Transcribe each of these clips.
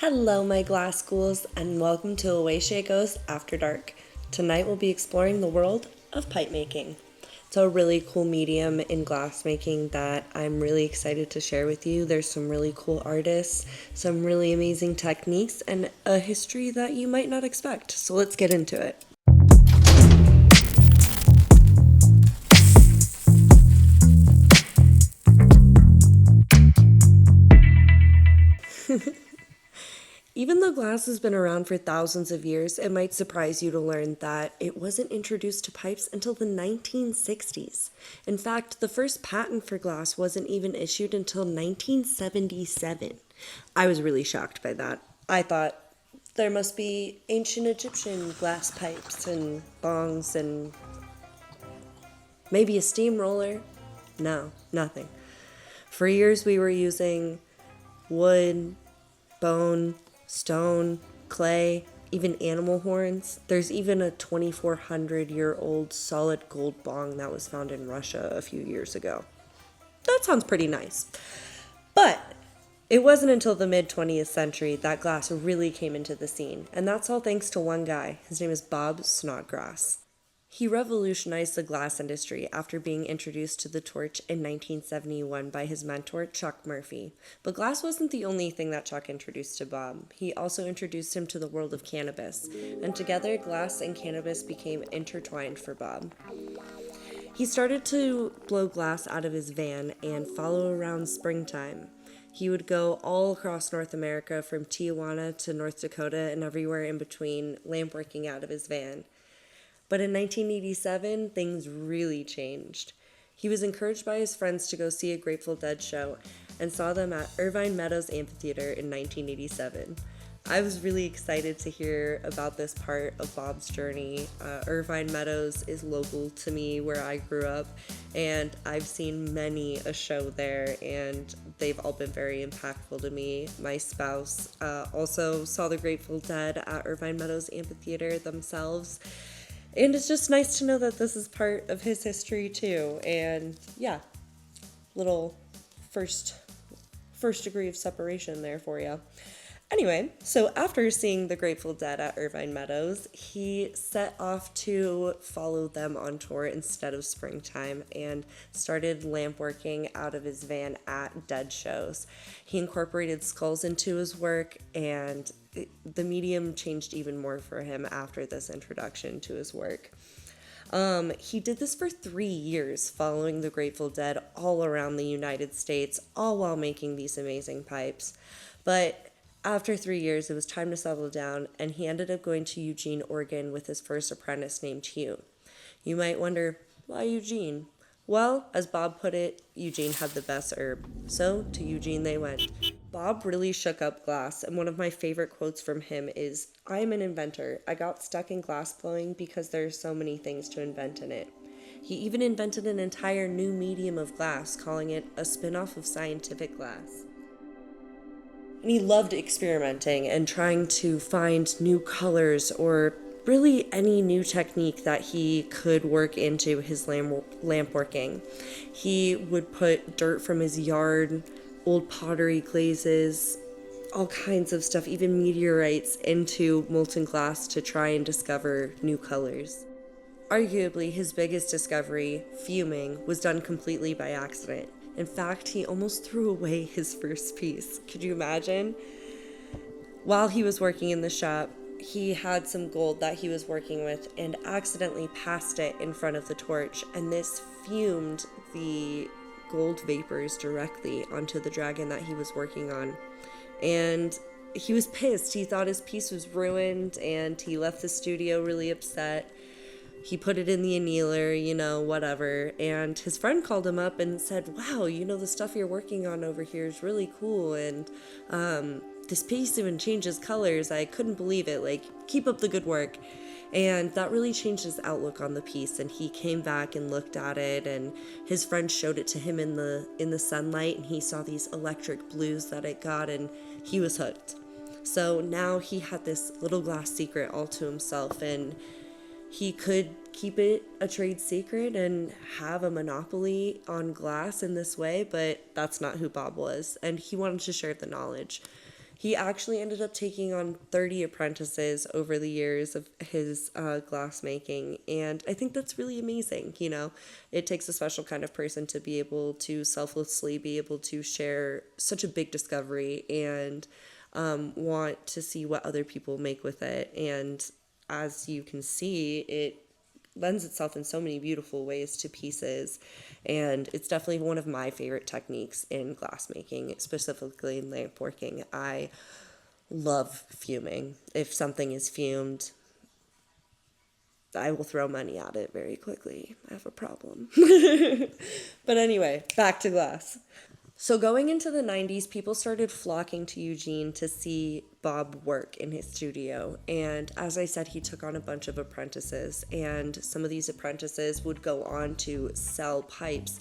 Hello, my glass schools, and welcome to Away She Goes After Dark. Tonight we'll be exploring the world of pipe making. It's a really cool medium in glass making that I'm really excited to share with you. There's some really cool artists, some really amazing techniques, and a history that you might not expect. So let's get into it. Even though glass has been around for thousands of years, it might surprise you to learn that it wasn't introduced to pipes until the 1960s. In fact, the first patent for glass wasn't even issued until 1977. I was really shocked by that. I thought there must be ancient Egyptian glass pipes and bongs and maybe a steamroller. No, nothing. For years, we were using wood, bone, stone, clay, even animal horns. There's even a 2,400-year-old solid gold bong that was found in Russia a few years ago. That sounds pretty nice. But it wasn't until the mid 20th century that glass really came into the scene, and that's all thanks to one guy. His name is Bob Snodgrass. He revolutionized the glass industry after being introduced to the torch in 1971 by his mentor, Chuck Murphy. But glass wasn't the only thing that Chuck introduced to Bob. He also introduced him to the world of cannabis, and together glass and cannabis became intertwined for Bob. He started to blow glass out of his van and follow around springtime. He would go all across North America from Tijuana to North Dakota and everywhere in between, lamp working out of his van. But in 1987, things really changed. He was encouraged by his friends to go see a Grateful Dead show and saw them at Irvine Meadows Amphitheater in 1987. I was really excited to hear about this part of Bob's journey. Irvine Meadows is local to me where I grew up, and I've seen many a show there, and they've all been very impactful to me. My spouse also saw the Grateful Dead at Irvine Meadows Amphitheater themselves. And it's just nice to know that this is part of his history too. And yeah, little first degree of separation there for you. Anyway, so after seeing the Grateful Dead at Irvine Meadows, he set off to follow them on tour instead of springtime and started lamp working out of his van at Dead shows. He incorporated skulls into his work, and the medium changed even more for him after this introduction to his work. He did this for 3 years, following the Grateful Dead all around the United States, all while making these amazing pipes. But after 3 years, it was time to settle down, and he ended up going to Eugene, Oregon with his first apprentice named Hugh. You might wonder, why Eugene? Well, as Bob put it, Eugene had the best herb. So, to Eugene they went. Bob really shook up glass, and one of my favorite quotes from him is, "I am an inventor. I got stuck in glass blowing because there are so many things to invent in it." He even invented an entire new medium of glass, calling it a spin-off of scientific glass. And he loved experimenting and trying to find new colors or really any new technique that he could work into his lamp working. He would put dirt from his yard, old pottery glazes, all kinds of stuff, even meteorites, into molten glass to try and discover new colors. Arguably, his biggest discovery, fuming, was done completely by accident. In fact, he almost threw away his first piece. Could you imagine? While he was working in the shop, he had some gold that he was working with and accidentally passed it in front of the torch, and this fumed the gold vapors directly onto the dragon that he was working on. And he was pissed. He thought his piece was ruined, and he left the studio really upset. He put it in the annealer, whatever. And his friend called him up and said, "Wow, the stuff you're working on over here is really cool. And this piece even changes colors. I couldn't believe it. Keep up the good work." And that really changed his outlook on the piece. And he came back and looked at it, and his friend showed it to him in the sunlight, and he saw these electric blues that it got, and he was hooked. So now he had this little glass secret all to himself, and he could keep it a trade secret and have a monopoly on glass in this way, but that's not who Bob was, and he wanted to share the knowledge. He actually ended up taking on 30 apprentices over the years of his glass making. And I think that's really amazing. You know, it takes a special kind of person to be able to selflessly be able to share such a big discovery and want to see what other people make with it. And as you can see, it lends itself in so many beautiful ways to pieces, and it's definitely one of my favorite techniques in glass making, specifically in lamp working. I love fuming. If something is fumed, I will throw money at it very quickly. I have a problem. But anyway, back to glass. So going into the 90s, people started flocking to Eugene to see Bob work in his studio. And as I said, he took on a bunch of apprentices. And some of these apprentices would go on to sell pipes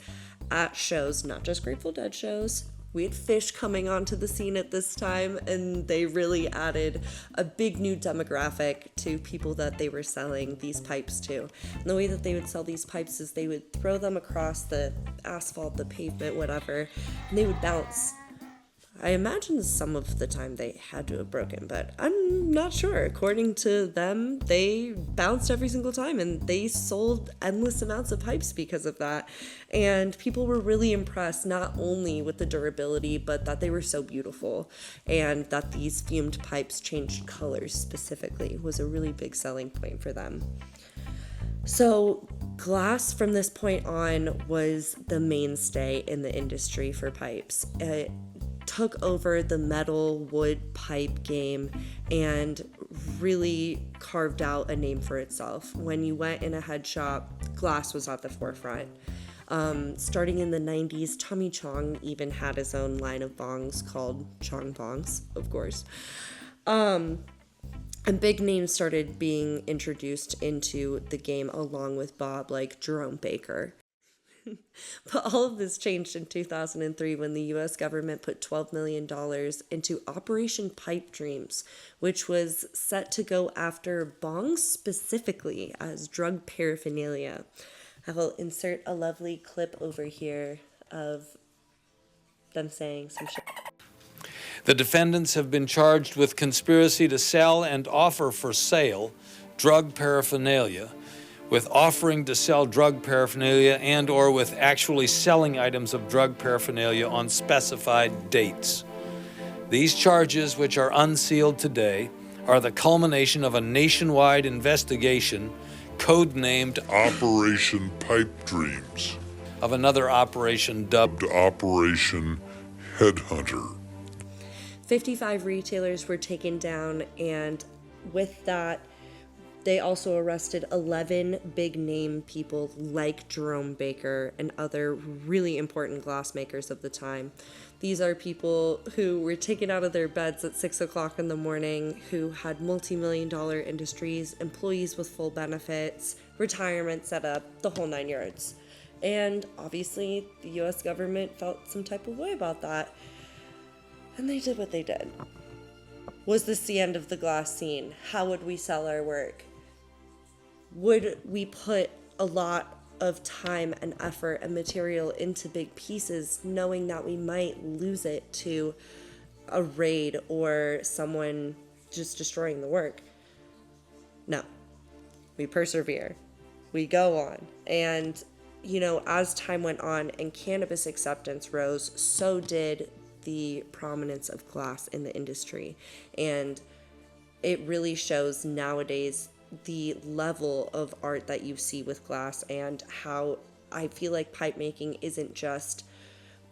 at shows, not just Grateful Dead shows. We had Fish coming onto the scene at this time, and they really added a big new demographic to people that they were selling these pipes to. And the way that they would sell these pipes is they would throw them across the asphalt, the pavement, whatever, and they would bounce. I imagine some of the time they had to have broken, but I'm not sure. According to them, they bounced every single time, and they sold endless amounts of pipes because of that. And people were really impressed not only with the durability, but that they were so beautiful, and that these fumed pipes changed colors specifically was a really big selling point for them. So glass from this point on was the mainstay in the industry for pipes. It took over the metal wood pipe game and really carved out a name for itself. When you went in a head shop, glass was at the forefront. Starting in the 90s, Tommy Chong even had his own line of bongs called Chong Bongs, of course. And big names started being introduced into the game along with Bob, like Jerome Baker. But all of this changed in 2003 when the U.S. government put $12 million into Operation Pipe Dreams, which was set to go after bongs specifically as drug paraphernalia. I will insert a lovely clip over here of them saying some shit. The defendants have been charged with conspiracy to sell and offer for sale drug paraphernalia, with offering to sell drug paraphernalia and or with actually selling items of drug paraphernalia on specified dates. These charges, which are unsealed today, are the culmination of a nationwide investigation codenamed Operation Pipe Dreams, of another operation dubbed Operation Headhunter. 55 retailers were taken down, and with that, they also arrested 11 big-name people like Jerome Baker and other really important glassmakers of the time. These are people who were taken out of their beds at 6 o'clock in the morning, who had multi-million-dollar industries, employees with full benefits, retirement set up, the whole 9 yards. And obviously, the U.S. government felt some type of way about that, and they did what they did. Was this the end of the glass scene? How would we sell our work? Would we put a lot of time and effort and material into big pieces, knowing that we might lose it to a raid or someone just destroying the work? No. We persevere. We go on. And, you know, as time went on and cannabis acceptance rose, so did the prominence of glass in the industry. And it really shows nowadays the level of art that you see with glass, and how I feel like pipe making isn't just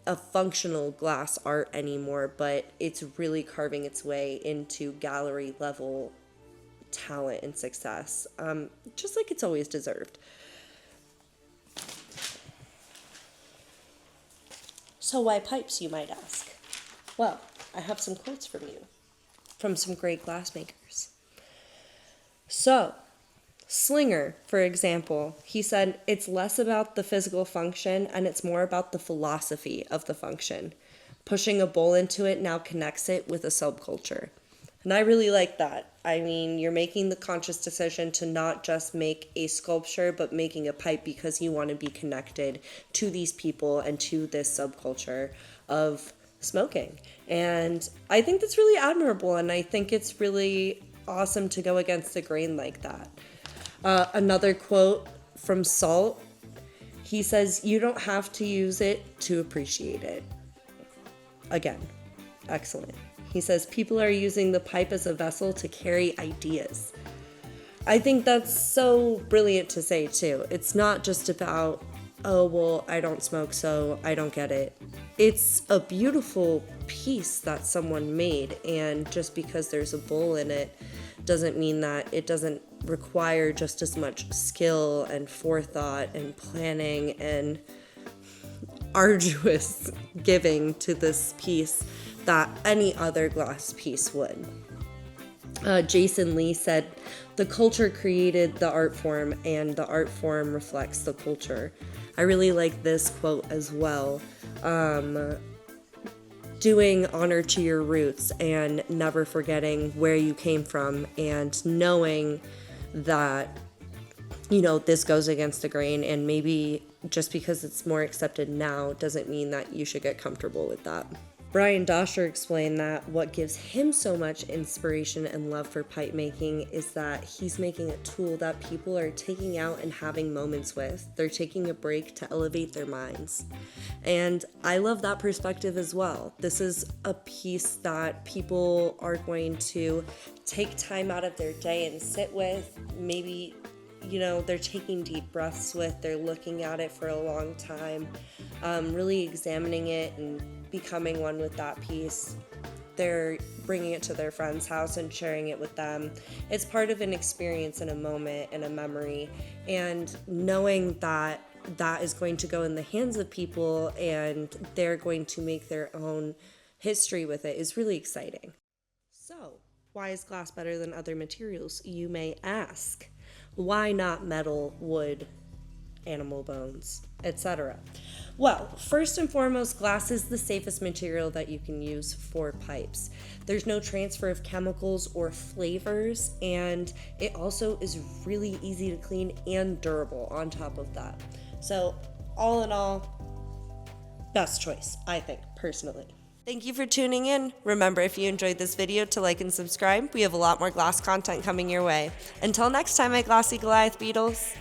a functional glass art anymore, but it's really carving its way into gallery level talent and success, just like it's always deserved. So why pipes, you might ask? Well, I have some quotes from you, from some great glassmakers. So, Slinger, for example, he said, it's less about the physical function and it's more about the philosophy of the function. Pushing a bowl into it now connects it with a subculture. And I really like that. I mean, you're making the conscious decision to not just make a sculpture, but making a pipe because you want to be connected to these people and to this subculture of smoking. And I think that's really admirable, and I think it's really awesome to go against the grain like that. Another quote from Salt, he says, "You don't have to use it to appreciate it." Again, excellent. He says, "People are using the pipe as a vessel to carry ideas." I think that's so brilliant to say too. It's not just about, oh, well, I don't smoke, so I don't get it. It's a beautiful piece that someone made, and just because there's a bowl in it doesn't mean that it doesn't require just as much skill and forethought and planning and arduous giving to this piece that any other glass piece would. Jason Lee said, "The culture created the art form, and the art form reflects the culture." I really like this quote as well. Doing honor to your roots and never forgetting where you came from, and knowing that, you know, this goes against the grain, and maybe just because it's more accepted now doesn't mean that you should get comfortable with that. Brian Dosher explained that what gives him so much inspiration and love for pipe making is that he's making a tool that people are taking out and having moments with. They're taking a break to elevate their minds. And I love that perspective as well. This is a piece that people are going to take time out of their day and sit with. Maybe, you know, they're taking deep breaths with, they're looking at it for a long time, really examining it and becoming one with that piece. They're bringing it to their friend's house and sharing it with them. It's part of an experience and a moment and a memory, and knowing that that is going to go in the hands of people and they're going to make their own history with it is really exciting. So, why is glass better than other materials, you may ask? Why not metal, wood, animal bones, etc.? Well, first and foremost, glass is the safest material that you can use for pipes. There's no transfer of chemicals or flavors, and it also is really easy to clean and durable on top of that. So, all in all, best choice, I think, personally. Thank you for tuning in. Remember, if you enjoyed this video, to like and subscribe. We have a lot more glass content coming your way. Until next time, my glassy Goliath Beetles.